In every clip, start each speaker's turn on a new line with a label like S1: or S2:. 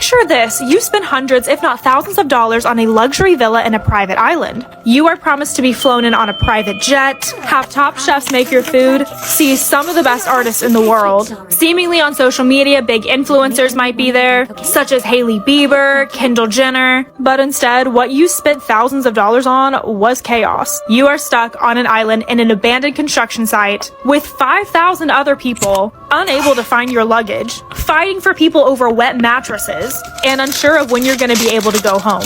S1: Picture this, you spend hundreds if not thousands of dollars on a luxury villa in a private island. You are promised to be flown in on a private jet, have top chefs make your food, see some of the best artists in the world. Seemingly on social media, big influencers might be there, such as Hailey Bieber, Kendall Jenner, but instead, what you spent thousands of dollars on was chaos. You are stuck on an island in an abandoned construction site with 5,000 other people, unable to find your luggage, fighting for people over wet mattresses, and unsure of when you're going to be able to go home.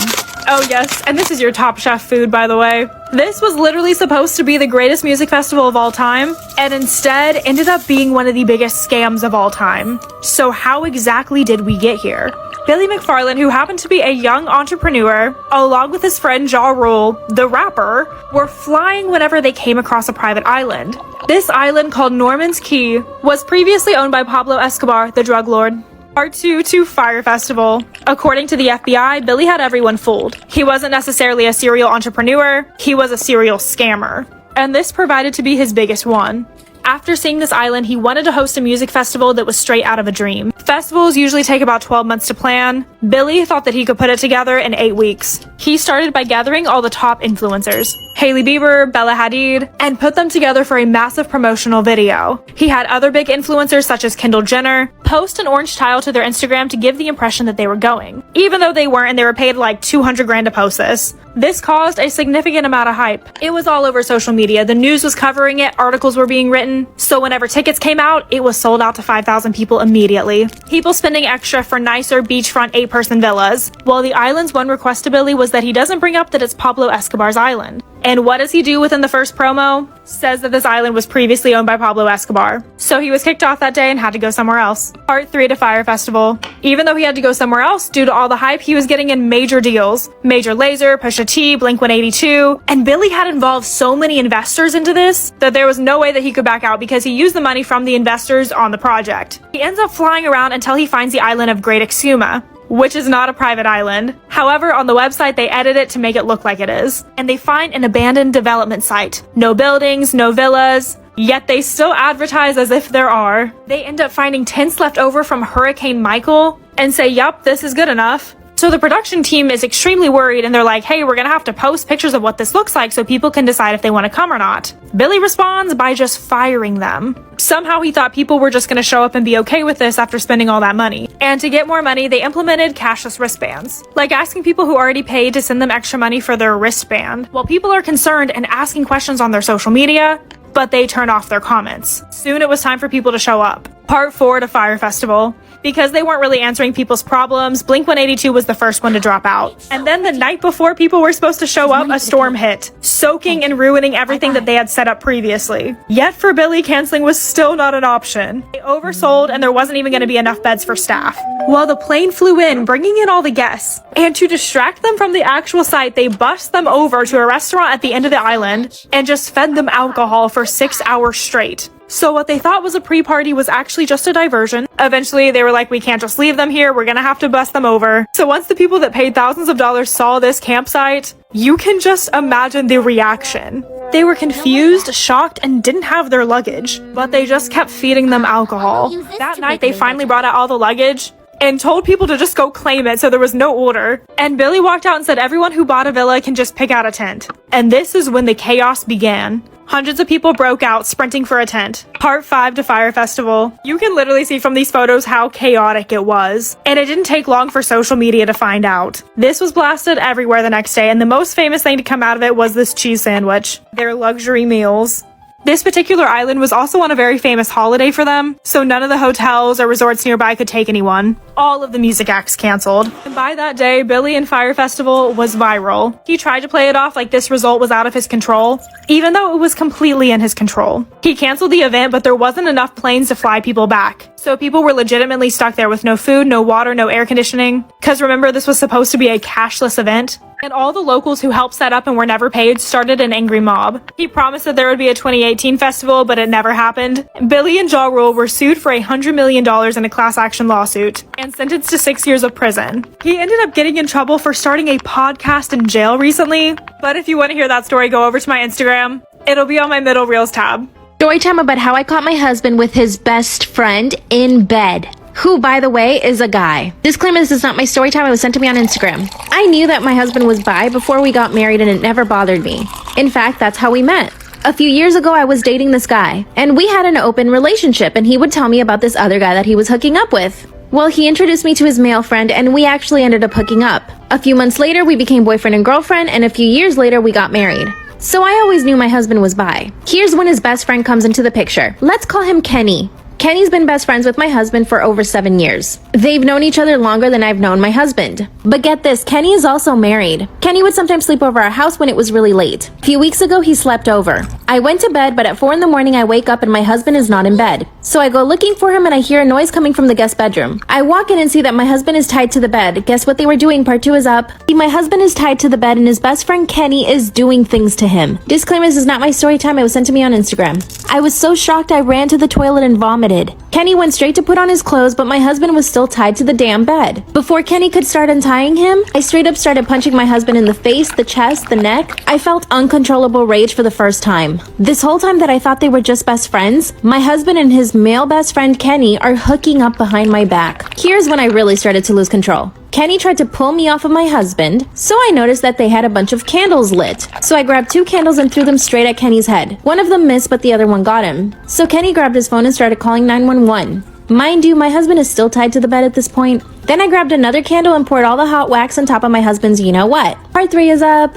S1: Oh yes, and this is your Top Chef food, by the way. This was literally supposed to be the greatest music festival of all time, and instead ended up being one of the biggest scams of all time. So how exactly did we get here? Billy McFarland, who happened to be a young entrepreneur, along with his friend Ja Rule, the rapper, were flying whenever they came across a private island. This island, called Norman's Key, was previously owned by Pablo Escobar, the drug lord. Part 2 to Fyre Festival. According to the FBI, Billy had everyone fooled. He wasn't necessarily a serial entrepreneur, he was a serial scammer. And this provided to be his biggest one. After seeing this island, he wanted to host a music festival that was straight out of a dream. Festivals usually take about 12 months to plan. Billy thought that he could put it together in 8 weeks. He started by gathering all the top influencers, Hailey Bieber, Bella Hadid, and put them together for a massive promotional video. He had other big influencers such as Kendall Jenner post an orange tile to their Instagram to give the impression that they were going, even though they weren't, and they were paid like 200 grand to post this. This caused a significant amount of hype. It was all over social media. The news was covering it, articles were being written, so whenever tickets came out, it was sold out to 5,000 people immediately. People spending extra for nicer beachfront 8-person villas, while the island's one request to Billy was that he doesn't bring up that it's Pablo Escobar's island. And what does he do within the first promo? Says that this island was previously owned by Pablo Escobar. So he was kicked off that day and had to go somewhere else. Part 3 to Fyre Festival. Even though he had to go somewhere else due to all the hype, he was getting in major deals. Major Lazer, Pusha T, Blink-182, and Billy had involved so many investors into this that there was no way that he could back out because he used the money from the investors on the project. He ends up flying around until he finds the island of Great Exuma, which is not a private island. However, on the website, they edit it to make it look like it is. And they find an abandoned development site. No buildings, no villas, yet they still advertise as if there are. They end up finding tents left over from Hurricane Michael and say, yup, this is good enough. So the production team is extremely worried and they're like, hey, we're gonna have to post pictures of what this looks like so people can decide if they want to come or not. Billy responds by just firing them. Somehow he thought people were just gonna show up and be okay with this after spending all that money. And to get more money, they implemented cashless wristbands, like asking people who already paid to send them extra money for their wristband. While people are concerned and asking questions on their social media, but they turn off their comments. Soon it was time for people to show up. Part 4 to Fyre Festival. Because they weren't really answering people's problems, Blink-182 was the first one to drop out. And then the night before people were supposed to show up, a storm hit, soaking and ruining everything that they had set up previously. Yet for Billy, canceling was still not an option. They oversold and there wasn't even going to be enough beds for staff. While the plane flew in, bringing in all the guests, and to distract them from the actual site, they bussed them over to a restaurant at the end of the island and just fed them alcohol for 6 hours straight. So what they thought was a pre-party was actually just a diversion. Eventually, they were like, we can't just leave them here, we're gonna have to bus them over. So once the people that paid thousands of dollars saw this campsite, you can just imagine the reaction. They were confused, shocked, and didn't have their luggage, but they just kept feeding them alcohol. That night, they finally brought out all the luggage and told people to just go claim it so there was no order. And Billy walked out and said everyone who bought a villa can just pick out a tent. And this is when the chaos began. Hundreds of people broke out, sprinting for a tent. Part 5 to Fyre Festival. You can literally see from these photos how chaotic it was. And it didn't take long for social media to find out. This was blasted everywhere the next day, and the most famous thing to come out of it was this cheese sandwich. Their luxury meals. This particular island was also on a very famous holiday for them, so none of the hotels or resorts nearby could take anyone. All of the music acts canceled. And by that day, Billy and Fyre Festival was viral. He tried to play it off like this result was out of his control, even though it was completely in his control. He canceled the event, but there wasn't enough planes to fly people back. So people were legitimately stuck there with no food, no water, no air conditioning. Because remember, this was supposed to be a cashless event. And all the locals who helped set up and were never paid started an angry mob. He promised that there would be a 2018 festival, but it never happened. Billy and Ja Rule were sued for $100 million in a class action lawsuit and sentenced to 6 years of prison. He ended up getting in trouble for starting a podcast in jail recently. But if you want to hear that story, go over to my Instagram. It'll be on my middle reels tab.
S2: Story time about how I caught my husband with his best friend in bed. who, by the way, is a guy. Disclaimer, this is not my story time. It was sent to me on Instagram. I knew that my husband was bi before we got married, and it never bothered me. In fact, that's how we met. A few years ago, I was dating this guy, and we had an open relationship, and he would tell me about this other guy that he was hooking up with. Well, he introduced me to his male friend, and we actually ended up hooking up. A few months later, we became boyfriend and girlfriend, and a few years later, we got married. So I always knew my husband was bi. Here's when his best friend comes into the picture. Let's call him Kenny. Kenny's been best friends with my husband for over 7 years. They've known each other longer than I've known my husband. But get this, Kenny is also married. Kenny would sometimes sleep over our house when it was really late. A few weeks ago, he slept over. I went to bed, but at 4 in the morning, I wake up and my husband is not in bed. So I go looking for him and I hear a noise coming from the guest bedroom. I walk in and see that my husband is tied to the bed. Guess what they were doing? Part 2 is up. My husband is tied to the bed and his best friend Kenny is doing things to him. Disclaimer, this is not my story time. It was sent to me on Instagram. I was so shocked I ran to the toilet and vomited. Kenny went straight to put on his clothes, but my husband was still tied to the damn bed. Before Kenny could start untying him, I straight up started punching my husband in the face, the chest, the neck. I felt uncontrollable rage for the first time. This whole time that I thought they were just best friends, my husband and his male best friend Kenny are hooking up behind my back. Here's when I really started to lose control. Kenny tried to pull me off of my husband, so I noticed that they had a bunch of candles lit. So I grabbed 2 candles and threw them straight at Kenny's head. One of them missed, but the other one got him. So Kenny grabbed his phone and started calling 911. Mind you, my husband is still tied to the bed at this point. Then I grabbed another candle and poured all the hot wax on top of my husband's you-know-what. Part 3 is up.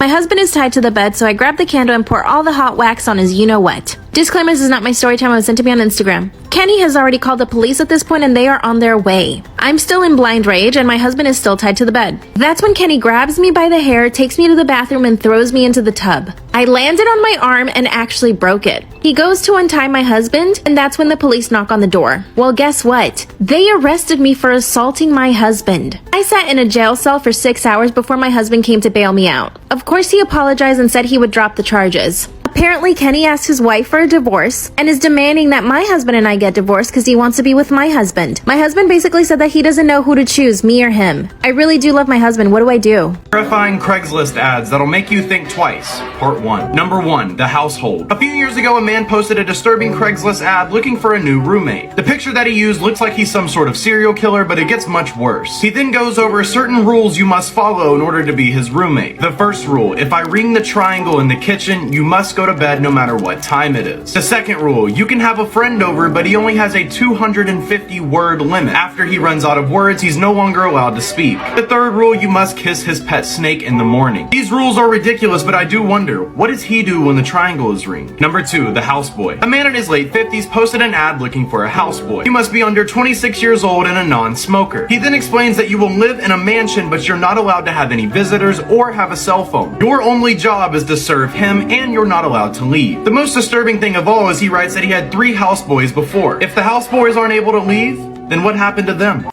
S2: My husband is tied to the bed, so I grab the candle and pour all the hot wax on his you-know-what. Disclaimer, this is not my story time. It was sent to me on Instagram. Kenny has already called the police at this point and they are on their way. I'm still in blind rage and my husband is still tied to the bed. That's when Kenny grabs me by the hair, takes me to the bathroom and throws me into the tub. I landed on my arm and actually broke it. He goes to untie my husband and that's when the police knock on the door. Well, guess what? They arrested me for assaulting my husband. I sat in a jail cell for 6 hours before my husband came to bail me out. Of course, he apologized and said he would drop the charges. Apparently, Kenny asked his wife for a divorce and is demanding that my husband and I get divorced because he wants to be with my husband. My husband basically said that he doesn't know who to choose, me or him. I really do love my husband. What do I do?
S3: Terrifying Craigslist ads that'll make you think twice. Part 1. Number 1. The household. A few years ago, a man posted a disturbing Craigslist ad looking for a new roommate. The picture that he used looks like he's some sort of serial killer, but it gets much worse. He then goes over certain rules you must follow in order to be his roommate. The first rule, if I ring the triangle in the kitchen, you must go to bed no matter what time it is. The second rule, you can have a friend over, but he only has a 250 word limit. After he runs out of words, he's no longer allowed to speak. The third rule, you must kiss his pet snake in the morning. These rules are ridiculous, but I do wonder, what does he do when the triangle is ringed? Number 2, the houseboy. A man in his late 50s posted an ad looking for a houseboy. You must be under 26 years old and a non-smoker. He then explains that you will live in a mansion, but you're not allowed to have any visitors or have a cell phone. Your only job is to serve him, and you're not allowed to leave. The most disturbing thing of all is he writes that he had 3 houseboys before. If the houseboys aren't able to leave, then what happened to them?